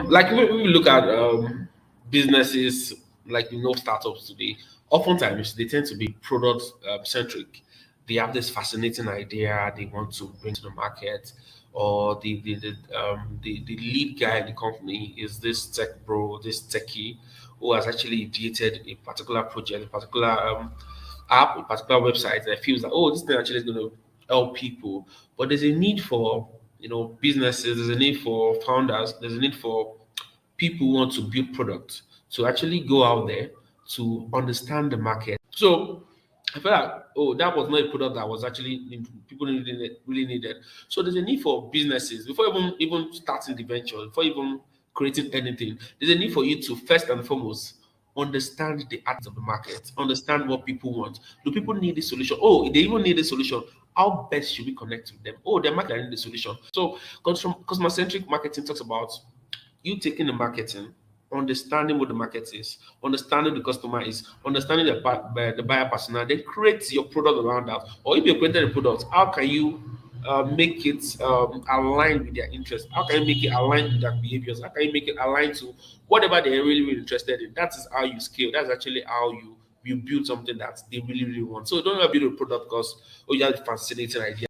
Like when we look at businesses, like startups today, oftentimes they tend to be product centric. They have this fascinating idea they want to bring to the market, or the lead guy in the company is this tech bro, this techie who has actually created a particular project, a particular app, a particular website that feels that, oh, this thing actually is going to help people. But there's a need for businesses, there's a need for founders, there's a need for people who want to build products to actually go out there to understand the market. So I feel like, oh, that was not a product that was actually people really needed. So there's a need for businesses before even starting the venture, before even creating anything. There's a need for you to first and foremost understand the art of the market, understand what people want. Do people need a solution? Oh, they even need a solution. How best should we connect with them? Oh, the market need the solution. So, customer centric marketing talks about you taking the marketing, understanding what the market is, understanding the customer is, understanding the buyer persona, then create your product around that. Or if you created a product, how can you make it align with their interests? How can you make it align with their behaviors? How can you make it align to whatever they're really interested in? That is how you scale. That's actually how you build something that they really want. So don't build a product because oh you have a fascinating idea